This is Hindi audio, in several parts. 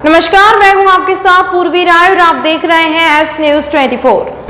नमस्कार, मैं हूं आपके साथ पूर्वी राय और आप देख रहे हैं एस न्यूज 24।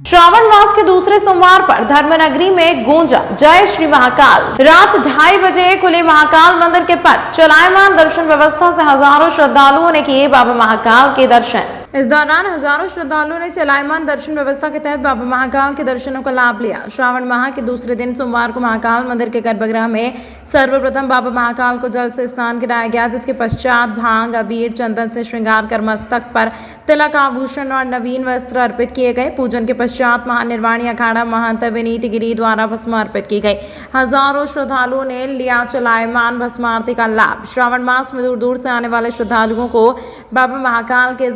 श्रावण मास के दूसरे सोमवार पर धर्मनगरी में गूंजा जय श्री महाकाल। रात 2:30 बजे खुले महाकाल मंदिर के पट चलायमान दर्शन व्यवस्था से हजारों श्रद्धालुओं ने किए बाबा महाकाल के दर्शन। इस दौरान हजारों श्रद्धालुओं ने चलायमान दर्शन व्यवस्था के तहत बाबा महाकाल के दर्शनों का लाभ लिया। श्रावण माह के दूसरे दिन सोमवार को महाकाल मंदिर के गर्भगृह में सर्वप्रथम बाबा महाकाल को जल से स्नान कराया गया, जिसके पश्चात भांग, अबीर, चंदन से श्रृंगार कर मस्तक पर तिलक, आभूषण और नवीन वस्त्र अर्पित किए गए। पूजन के पश्चात महानिर्वाणी अखाड़ा महंत विनीत गिरी द्वारा भस्म अर्पित की गई। हजारों श्रद्धालुओं ने लिया चलायमान भस्म आरती का लाभ। श्रावण मास में दूर दूर से आने वाले श्रद्धालुओं को बाबा महाकाल के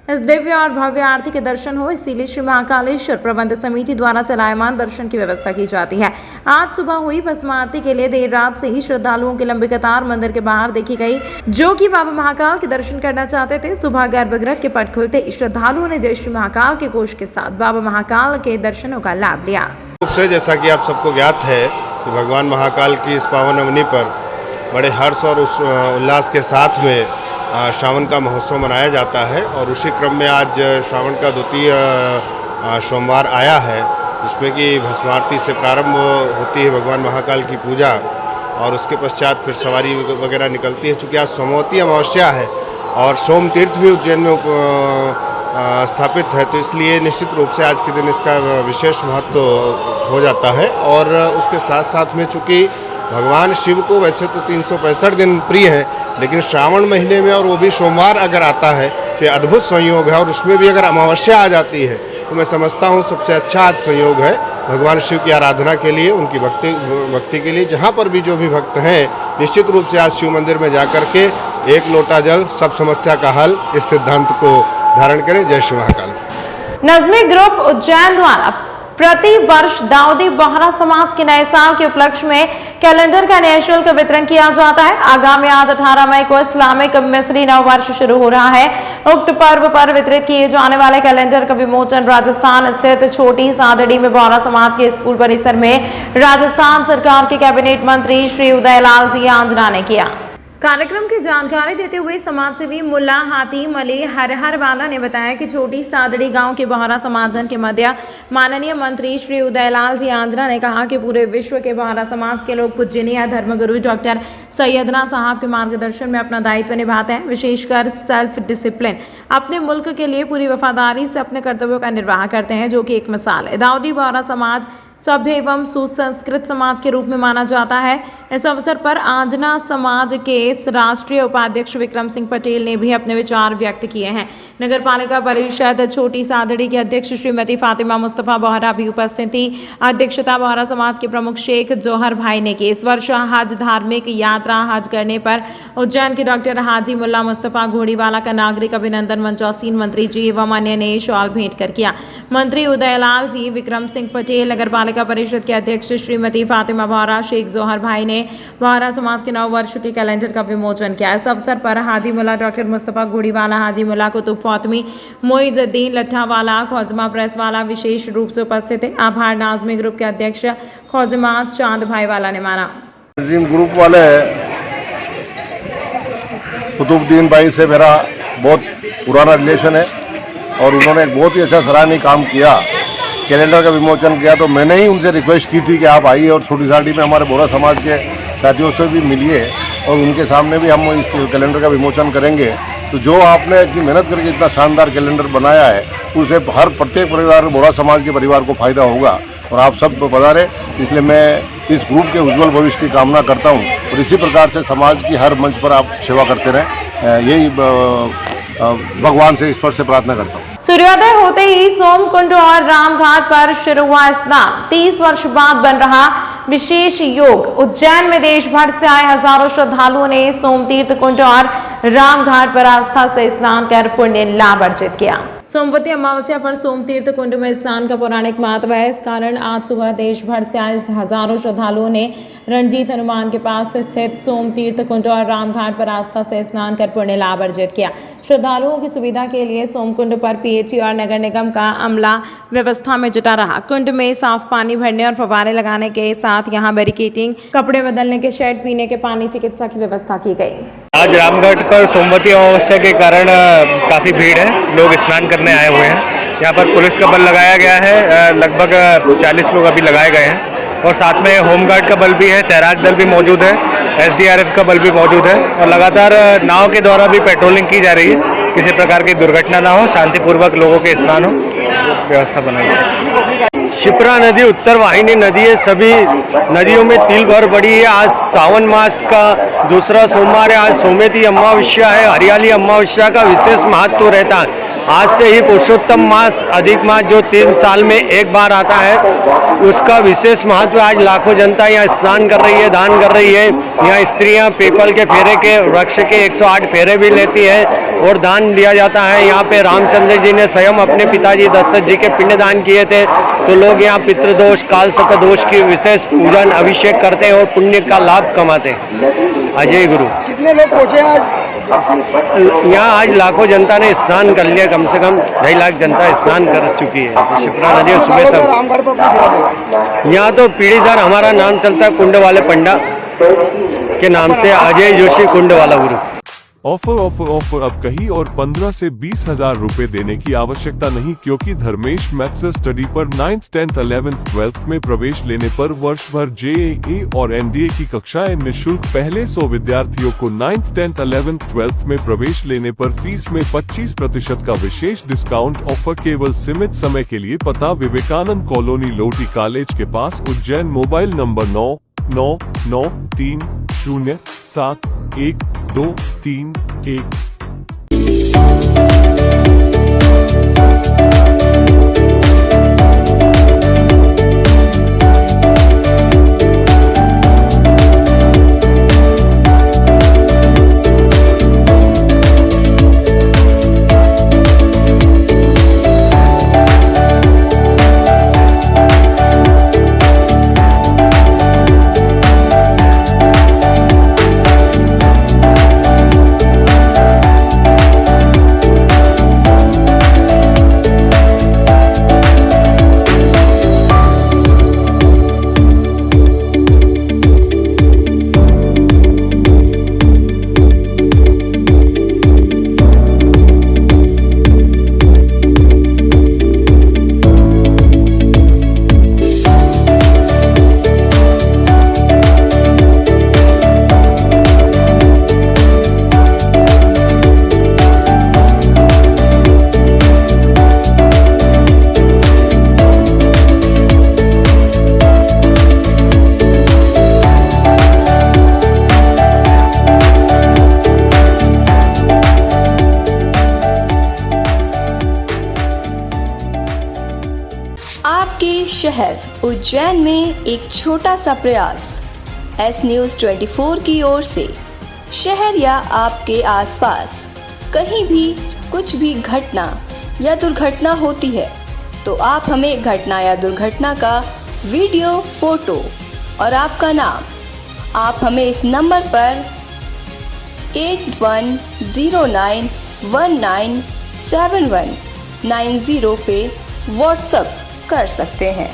इस दिव्य और भव्य आरती के दर्शन हो, इसीलिए श्री महाकालेश्वर प्रबंध समिति द्वारा चलायमान दर्शन की व्यवस्था की जाती है। आज सुबह हुई भस्म आरती के लिए देर रात से ही श्रद्धालुओं की लंबी कतार मंदिर के बाहर देखी गई, जो कि बाबा महाकाल के दर्शन करना चाहते थे। सुबह गर्भगृह के पट खुलते श्रद्धालुओं ने जय श्री महाकाल के घोष के साथ बाबा महाकाल के दर्शनों का लाभ लिया। जैसा कि आप सबको ज्ञात है कि भगवान महाकाल की इस पावन अवनी पर बड़े हर्ष और उल्लास के साथ में श्रावण का महोत्सव मनाया जाता है और उसी क्रम में आज श्रावण का द्वितीय सोमवार आया है, जिसमें कि भस्मारती से प्रारंभ होती है भगवान महाकाल की पूजा और उसके पश्चात फिर सवारी वगैरह निकलती है। चूँकि आज सोमवती अमावस्या है और सोम तीर्थ भी उज्जैन में स्थापित है, तो इसलिए निश्चित रूप से आज के दिन इसका विशेष महत्व हो जाता है। और उसके साथ साथ में चूँकि भगवान शिव को वैसे तो 365 दिन प्रिय है, लेकिन श्रावण महीने में और वो भी सोमवार अगर आता है तो अद्भुत संयोग है और उसमें भी अगर अमावस्या आ जाती है तो मैं समझता हूँ सबसे अच्छा आज संयोग है भगवान शिव की आराधना के लिए, उनकी भक्ति के लिए। जहाँ पर भी जो भी भक्त हैं निश्चित रूप से आज शिव मंदिर में जाकर के एक लोटा जल सब समस्या का हल, इस सिद्धांत को धारण करें। जय श्री महाकाल। नज़मी ग्रुप उज्जैन द्वारा प्रति वर्ष दाऊदी बोहरा समाज के नए साल के उपलक्ष्य में कैलेंडर का निःशुल्क वितरण किया जाता है। आगामी आज 18 मई को इस्लामिक मिस्री नव वर्ष शुरू हो रहा है। उक्त पर्व पर वितरित किए जाने वाले कैलेंडर का विमोचन राजस्थान स्थित छोटी सादड़ी में बोहरा समाज के स्कूल परिसर में राजस्थान सरकार के कैबिनेट मंत्री श्री उदयलाल जी आंजना ने किया। कार्यक्रम की जानकारी देते हुए समाजसेवी मुल्ला हातिम अली हरहरवाला ने बताया कि छोटी सादड़ी गांव के बोहरा समाजन के मध्य माननीय मंत्री श्री उदयलाल जी आंजना ने कहा कि पूरे विश्व के बोहरा समाज के लोग पूजनीय धर्मगुरु डॉक्टर सैयदना साहब के मार्गदर्शन में अपना दायित्व निभाते हैं। विशेषकर सेल्फ डिसिप्लिन अपने मुल्क के लिए पूरी वफादारी से अपने कर्तव्यों का निर्वाह करते हैं, जो कि एक मिसाल है। दाऊदी बोहरा समाज सभ्य एवं सुसंस्कृत समाज के रूप में माना जाता है। इस अवसर पर आंजना समाज के राष्ट्रीय उपाध्यक्ष विक्रम सिंह पटेल ने भी अपने विचार व्यक्त किए हैं। नगर पालिका परिषद छोटी सादड़ी के अध्यक्ष श्रीमती फातिमा मुस्तफा बोहरा भी उपस्थित थी। अध्यक्षता बोहरा समाज के प्रमुख शेख जोहर भाई ने की। इस वर्ष हज धार्मिक यात्रा हज करने पर उज्जैन के डॉक्टर हाजी मुल्ला मुस्तफा घोड़ीवाला का नागरिक अभिनंदन मंचौसीन मंत्री जी एवं अन्य ने शॉल भेंट कर किया। मंत्री उदयलाल जी, विक्रम सिंह पटेल, नगर पालिका परिषद के अध्यक्ष श्रीमती फातिमा बोहरा, शेख जोहर भाई ने बोहरा समाज के नव वर्ष के कैलेंडर का विमोचन किया। इस अवसर पर हाजी मुल्ला डॉक्टर मुस्तफा घोड़ीवाला, हाजी मुल्ला कुतुब फातमी, मोइजुद्दीन लट्ठावाला, खौजमा प्रेस वाला विशेष रूप से उपस्थित थे। आभार नाज़मी ग्रुप के अध्यक्ष खौजमा चांद भाई वाला ने माना। ग्रुप वाले कुतुबुद्दीन भाई से मेरा बहुत पुराना रिलेशन है और उन्होंने एक बहुत ही अच्छा सराहनीय काम किया, कैलेंडर का विमोचन किया। तो मैंने ही उनसे रिक्वेस्ट की थी कि आप आइए और छोटी साड़ी में हमारे बोहरा समाज के साथियों से भी मिलिए और उनके सामने भी हम इस कैलेंडर का विमोचन करेंगे। तो जो आपने इतनी मेहनत करके इतना शानदार कैलेंडर बनाया है, उसे हर प्रत्येक परिवार, बोहरा समाज के परिवार को फायदा होगा और आप सब पधारें। इसलिए मैं इस ग्रुप के उज्जवल भविष्य की कामना करता हूँ और इसी प्रकार से समाज की हर मंच पर आप सेवा करते रहें, यही भगवान से, ईश्वर से प्रार्थना करता हूँ। सूर्योदय होते ही सोमकुंड और रामघाट पर शुरू हुआ स्नान। 30 वर्ष बाद बन रहा विशेष योग। उज्जैन में देश भर से आए हजारों श्रद्धालुओं ने सोमतीर्थ कुंड और रामघाट पर आस्था से स्नान कर पुण्य लाभ अर्जित किया। सोमवती अमावस्या पर सोम तीर्थ कुंड में स्नान का पौराणिक महत्व है। इस कारण आज सुबह देश भर से आए हजारों श्रद्धालुओं ने रणजीत हनुमान के पास स्थित सोम तीर्थ कुंड और रामघाट पर आस्था से स्नान कर पुण्य लाभ अर्जित किया। श्रद्धालुओं की सुविधा के लिए सोम कुंड पर पीएचई और नगर निगम का अमला व्यवस्था में जुटा रहा। कुंड में साफ पानी भरने और फव्वारे लगाने के साथ यहाँ बैरिकेडिंग, कपड़े बदलने के शेड, पीने के पानी, चिकित्सा की व्यवस्था की गई। आज रामघाट पर सोमवती अमावस्या के कारण काफ़ी भीड़ है, लोग स्नान करने आए हुए हैं। यहाँ पर पुलिस का बल लगाया गया है, लगभग 40 लोग अभी लगाए गए हैं और साथ में होमगार्ड का बल भी है, तैराक दल भी मौजूद है, एसडीआरएफ का बल भी मौजूद है और लगातार नाव के द्वारा भी पेट्रोलिंग की जा रही है। किसी प्रकार की दुर्घटना ना हो, शांतिपूर्वक लोगों के स्नान हो, व्यवस्था बनाई है। शिप्रा नदी उत्तर वाहिनी नदी है, सभी नदियों में तिल भर पड़ी है। आज सावन मास का दूसरा सोमवार है, आज सोमवती अमावस्या है। हरियाली अमावस्या का विशेष महत्व रहता है। आज से ही पुरुषोत्तम मास, अधिक मास जो 3 साल में एक बार आता है, उसका विशेष महत्व। आज लाखों जनता यहाँ स्नान कर रही है, दान कर रही है। यहाँ स्त्रियाँ पीपल के फेरे के, वृक्ष के 108 फेरे भी लेती है और दान दिया जाता है। यहाँ पे रामचंद्र जी ने स्वयं अपने पिताजी दशरथ जी के पिंड दान किए थे, तो लोग यहाँ पितृदोष, कालसर्प दोष की विशेष पूजन अभिषेक करते हैं और पुण्य का लाभ कमाते हैं। अजय गुरु। कितने लोग पहुंचे आज? यहाँ आज लाखों जनता ने स्नान कर लिया, कम से कम 2.5 लाख जनता स्नान कर चुकी है। तो शिप्रा नदी सुबह तक रामगढ़ पर यहाँ तो पीढ़ीदार हमारा नाम चलता है कुंड वाले पंडा के नाम से, अजय जोशी कुंड वाला गुरु। ऑफर अब कहीं और 15 से 20 हजार रुपए देने की आवश्यकता नहीं, क्योंकि धर्मेश मैथ्स स्टडी पर 9th, 10th, 11th, 12th में प्रवेश लेने पर वर्ष भर JEE और NDA की कक्षाएं निःशुल्क। पहले 100 विद्यार्थियों को 9th, 10th, 11th, 12th में प्रवेश लेने पर फीस में 25% का विशेष डिस्काउंट। ऑफर केवल सीमित समय के लिए। पता विवेकानंद कॉलोनी, लोटी कॉलेज के पास, उज्जैन। Mobile number 9993071231। आपके शहर उज्जैन में एक छोटा सा प्रयास। एस न्यूज़ 24 की ओर से शहर या आपके आसपास कहीं भी कुछ भी घटना या दुर्घटना होती है तो आप हमें घटना या दुर्घटना का वीडियो, फोटो और आपका नाम आप हमें इस नंबर पर 8109197190 पे व्हाट्सएप कर सकते हैं।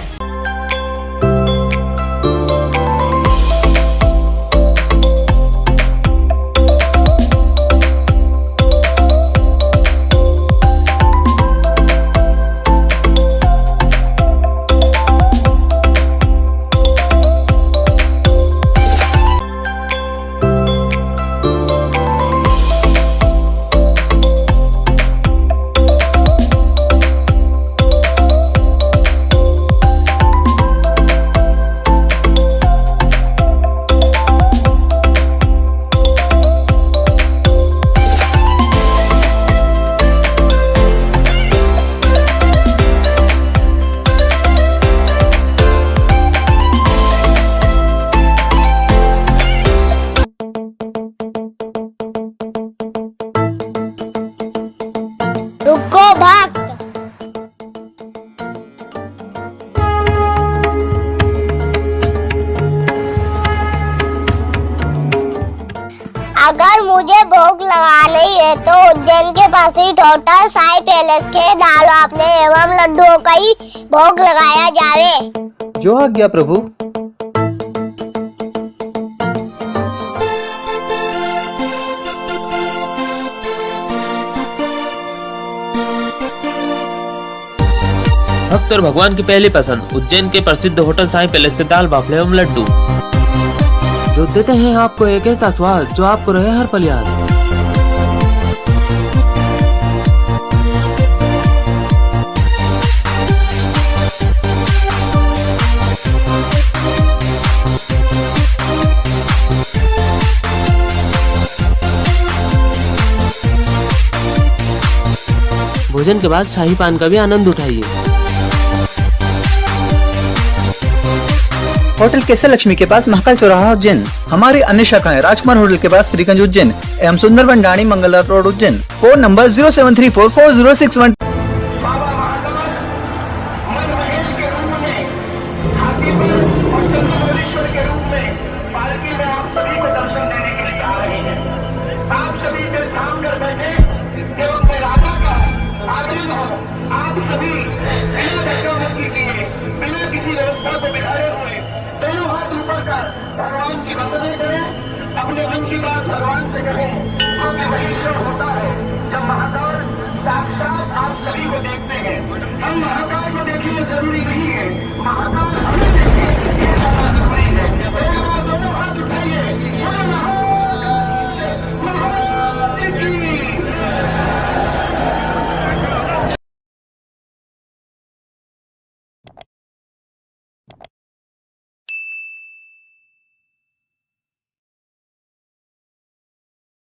श्री होटल साई पैलेस के दाल बाफले एवं लड्डुओं का ही भोग लगाया जावे। जो आज्ञा प्रभु। भक्त और भगवान की पहली पसंद उज्जैन के प्रसिद्ध होटल साई पैलेस के दाल बाफले एवं लड्डू, जो देते हैं आपको एक ऐसा स्वाद जो आपको रहे हर पल याद। भोजन के बाद शाही पान का भी आनंद उठाइए। होटल केसर लक्ष्मी के पास महाकाल चौराहा उज्जैन। हमारी अन्य शाखाएं राजकुमार होटल के पास फ्रीगंज उज्जैन एवं Sundarban Dani Mangla road Ujjain. Phone number 073440661। भगवान की वंदना करें, अपने मन की बात भगवान से कहें, क्योंकि वही क्षण होता है जब महाकाल साक्षात आप सभी को देखते हैं। हम महाकाल को देखना जरूरी नहीं है, महाकाल हमें देखे ये ज़्यादा जरूरी है। एक बार दोनों हाथ उठाइए, बोलो महाकाल की।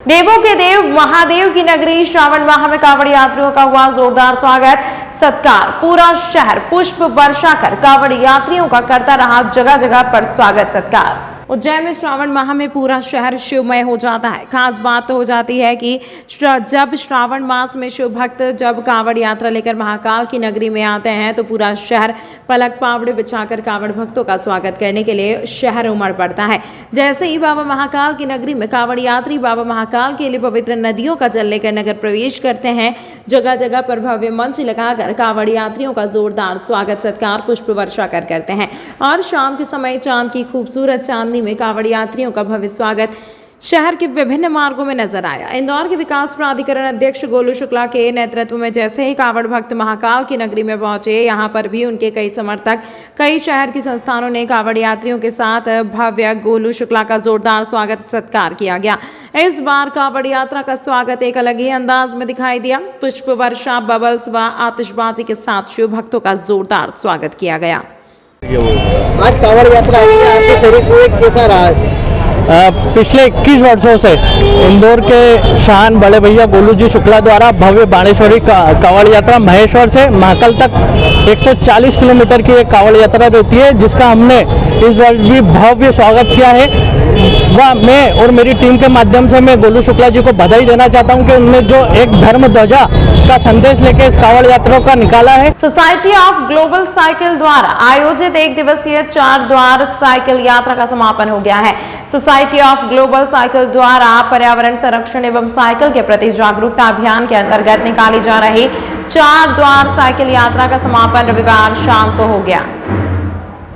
देवों के देव महादेव की नगरी श्रावण माह में कांवड़ यात्रियों का हुआ जोरदार स्वागत सत्कार। पूरा शहर पुष्प वर्षा कर कांवड़ यात्रियों का करता रहा जगह जगह पर स्वागत सत्कार। उज्जैन में श्रावण माह में पूरा शहर शिवमय हो जाता है। खास बात तो हो जाती है कि जब श्रावण मास में शिव भक्त जब कांवड़ यात्रा लेकर महाकाल की नगरी में आते हैं तो पूरा शहर पलक पावड़े बिछाकर कांवड़ भक्तों का स्वागत करने के लिए शहर उमड़ पड़ता है। जैसे ही बाबा महाकाल की नगरी में कांवड़ यात्री बाबा महाकाल के लिए पवित्र नदियों का जल लेकर नगर प्रवेश करते हैं, जगह जगह पर भव्य मंच लगाकर कांवड़ यात्रियों का जोरदार स्वागत सत्कार पुष्प वर्षा करते हैं और शाम के समय चांद की खूबसूरत चांदनी में कांवड़ यात्रियों का भव्य स्वागत शहर के विभिन्न मार्गों में नजर आया। इंदौर के विकास प्राधिकरण अध्यक्ष गोलू शुक्ला के नेतृत्व में जैसे ही कांवड़ भक्त महाकाल की नगरी में पहुंचे, यहां पर भी उनके कई समर्थक कई शहर की संस्थानों ने कांवड़ यात्रियों के साथ भव्य गोलू शुक्ला का जोरदार स्वागत सत्कार किया गया। इस बार कांवड़ यात्रा का स्वागत एक अलग ही अंदाज में दिखाई दिया। पुष्प वर्षा, बबल्स व आतिशबाजी के साथ शिव भक्तों का जोरदार स्वागत किया गया। आज कांवड़ यात्रा आपके शरीर को एक कैसा रहा है? पिछले 21 वर्षों से इंदौर के शान बड़े भैया गोलू जी शुक्ला द्वारा भव्य बाणेश्वरी कांवड़ यात्रा महेश्वर से महाकाल तक 140 किलोमीटर की एक कांवड़ यात्रा रहती है, जिसका हमने इस वर्ष भी भव्य स्वागत किया है। वह मैं और मेरी टीम के माध्यम से मैं गोलू शुक्ला जी को बधाई देना चाहता हूं कि उन्होंने जो एक धर्म ध्वजा का संदेश लेकर इस कांवड़ यात्रा का निकाला है। सोसाइटी ऑफ ग्लोबल साइकिल द्वारा आयोजित एक दिवसीय 4 द्वार साइकिल यात्रा का समापन हो गया है। सोसाइटी ऑफ ग्लोबल साइकिल द्वारा पर्यावरण संरक्षण एवं साइकिल के प्रति जागरूकता अभियान के अंतर्गत निकाली जा रही 4 द्वार साइकिल यात्रा का समापन रविवार शाम को हो गया।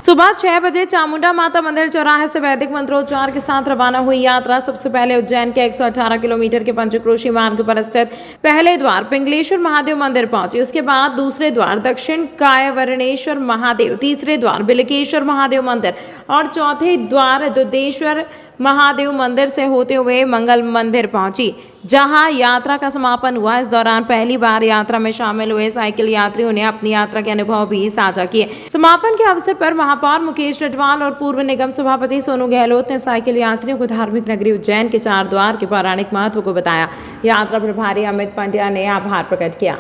सुबह 6 बजे चामुंडा माता मंदिर चौराहे से वैदिक मंत्रोच्चार के साथ रवाना हुई यात्रा सबसे पहले उज्जैन के 118 किलोमीटर के पंचक्रोशी मार्ग पर स्थित पहले द्वार पिंगलेश्वर महादेव मंदिर पहुंची। उसके बाद दूसरे द्वार दक्षिण कायवर्णेश्वर महादेव, तीसरे द्वार बिलकेश्वर महादेव मंदिर और चौथे द्वार दुधेश्वर महादेव मंदिर से होते हुए मंगल मंदिर पहुंची, जहां यात्रा का समापन हुआ। इस दौरान पहली बार यात्रा में शामिल हुए साइकिल यात्रियों ने अपनी यात्रा के अनुभव भी साझा किए। समापन के अवसर पर महापौर मुकेश रटवाल और पूर्व निगम सभापति सोनू गहलोत ने साइकिल यात्रियों को धार्मिक नगरी उज्जैन के 4 द्वार के पौराणिक महत्व को बताया। यात्रा प्रभारी अमित पांड्या ने आभार प्रकट किया।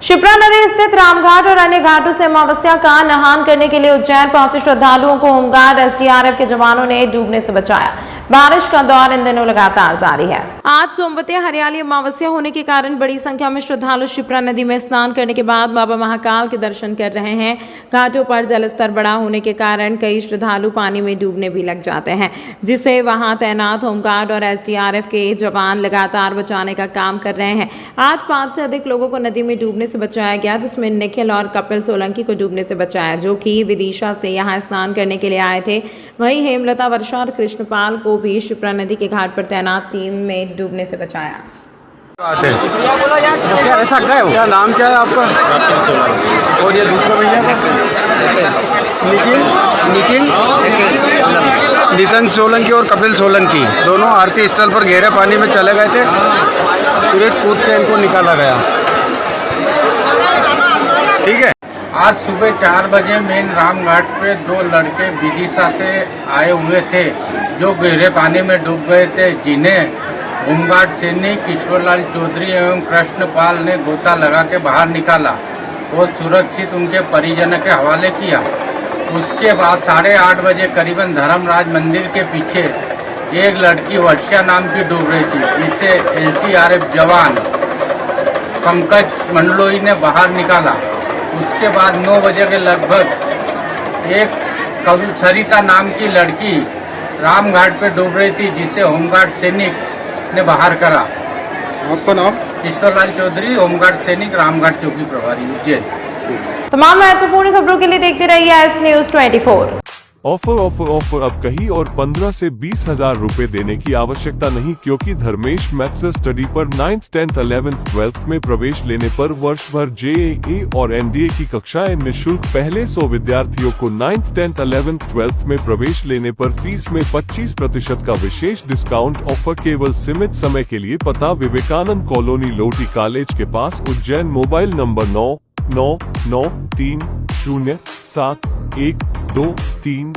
शिप्रा नदी स्थित रामघाट और अन्य घाटों से अमावस्या का नहान करने के लिए उज्जैन पहुंचे श्रद्धालुओं को होमगार्ड एसडीआरएफ के जवानों ने डूबने से बचाया। बारिश का दौर इन दिनों लगातार जारी है। आज सोमवती हरियाली अमावस्या होने के कारण बड़ी संख्या में श्रद्धालु शिप्रा नदी में स्नान करने के बाद बाबा महाकाल के दर्शन कर रहे हैं। घाटों पर जलस्तर बड़ा होने के कारण कई श्रद्धालु पानी में डूबने भी लग जाते हैं, जिसे वहां तैनात होमगार्ड और एसडीआरएफ के जवान लगातार बचाने का काम कर रहे हैं। आज 5 से अधिक लोगों को नदी में डूबने से बचाया गया, जिसमें निखिल और कपिल सोलंकी को डूबने से बचाया, जो कि विदिशा से यहां स्नान करने के लिए आए थे। वहीं हेमलता, वर्षा और कृष्णपाल को भी शिप्रा नदी के घाट पर तैनात टीम में डूबने से बचाया। क्या नाम क्या है आपका? और ये दूसरा भैया नितिन सोलंकी और कपिल सोलंकी दोनों आरती स्थल पर गहरे पानी में चले गए थे। तुरंत कूद के इनको निकाला गया। ठीक है। आज सुबह 4 बजे मेन रामघाट पे 2 लड़के विदिशा से आए हुए थे, जो गहरे पानी में डूब गए थे, जिन्हें होमगार्ड सैनिक ईश्वरलाल चौधरी एवं कृष्णपाल ने गोता लगा के बाहर निकाला और सुरक्षित उनके परिजनों के हवाले किया। उसके बाद 8:30 बजे करीबन धर्मराज मंदिर के पीछे एक लड़की वर्षा नाम की डूब रही थी, जिसे एसडीआरएफ जवान पंकज मंडलोई ने बाहर निकाला। उसके बाद 9 बजे के लगभग एक सरिता नाम की लड़की रामघाट पे डूब रही थी, जिसे होमगार्ड सैनिक ने बाहर करा। आपका नाम? ईश्वरलाल चौधरी, होमगार्ड सैनिक, रामघाट चौकी प्रभारी, उज्जैन। तमाम महत्वपूर्ण खबरों के लिए देखते रहिए एस न्यूज 24। ऑफर अब कहीं और 15 से 20 हजार रुपए देने की आवश्यकता नहीं, क्योंकि धर्मेश मैथ्स स्टडी पर 9th, 10th, 11th, 12th में प्रवेश लेने पर वर्ष भर JEE और NDA की कक्षाएं निःशुल्क। पहले 100 विद्यार्थियों को 9th, 10th, 11th, 12th में प्रवेश लेने पर फीस में 25% का विशेष डिस्काउंट ऑफर केवल सीमित समय के लिए। पता विवेकानंद कॉलोनी, लोटी कॉलेज के पास, उज्जैन। Mobile number 9993071231।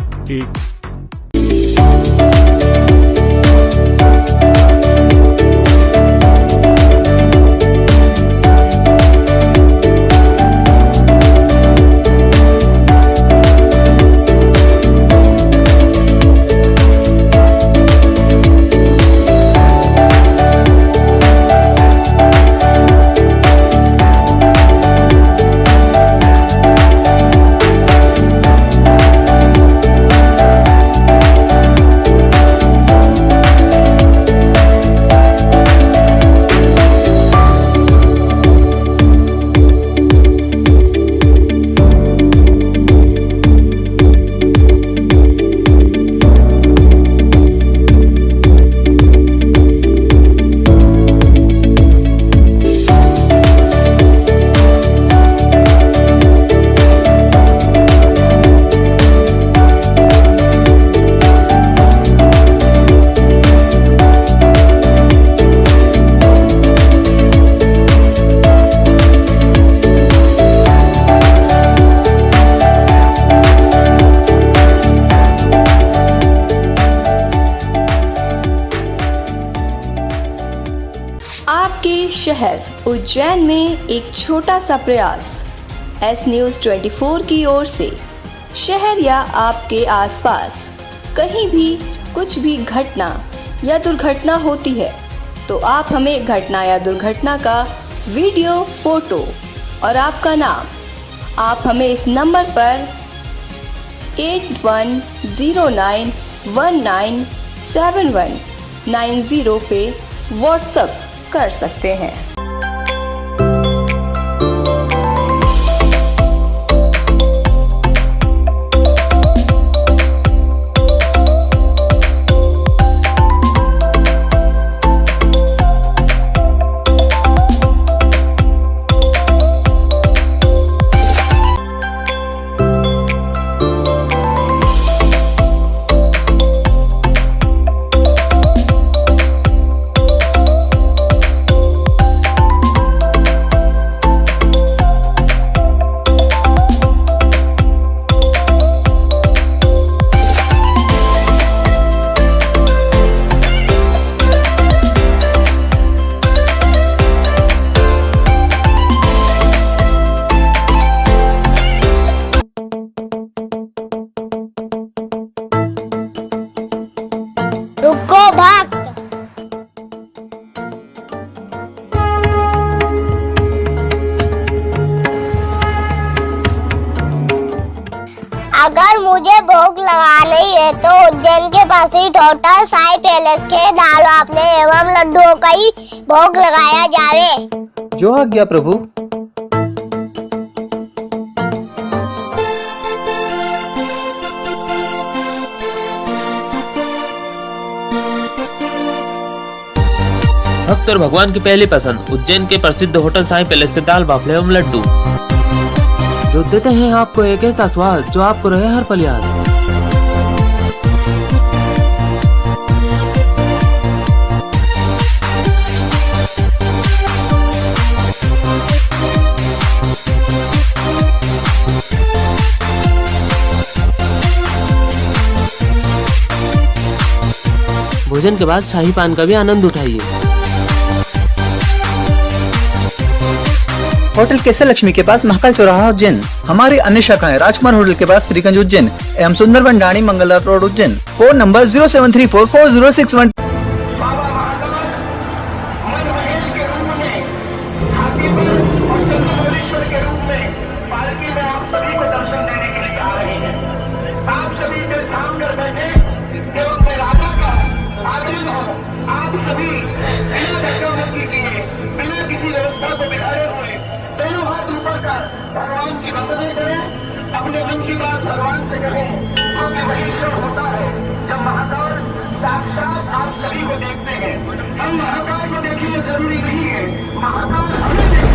आपके शहर उज्जैन में एक छोटा सा प्रयास एस न्यूज 24 की ओर से। शहर या आपके आसपास कहीं भी कुछ भी घटना या दुर्घटना होती है तो आप हमें घटना या दुर्घटना का वीडियो, फोटो और आपका नाम आप हमें इस नंबर पर 8109197190 पे व्हाट्सएप कर सकते हैं। मुझे भोग लगाना ही है तो उज्जैन के पास ही टोटल साई पैलेस के दाल बाफले एवं लड्डुओं का ही भोग लगाया जावे। जो आज्ञा प्रभु। भक्त और भगवान की पहली पसंद उज्जैन के प्रसिद्ध होटल साई पैलेस के दाल बाफले एवं लड्डू, जो देते हैं आपको एक ऐसा स्वाद जो आपको रहे हर पल याद। भोजन के बाद शाही पान का भी आनंद उठाइए। होटल केसर लक्ष्मी के पास महाकाल चौराहा उज्जैन। हमारी अन्य शाखाएं राजकुमार होटल के पास फ्रीगंज उज्जैन एवं Sundarban Dani Mangla road Ujjain. Phone number 073440661। भगवान की वंदना करें, अपने मन की बात भगवान से कहें, क्योंकि वही क्षण होता है जब महाकाल साक्षात आप सभी को देखते हैं। हम महाकाल को देखिए जरूरी नहीं है, महाकाल हमें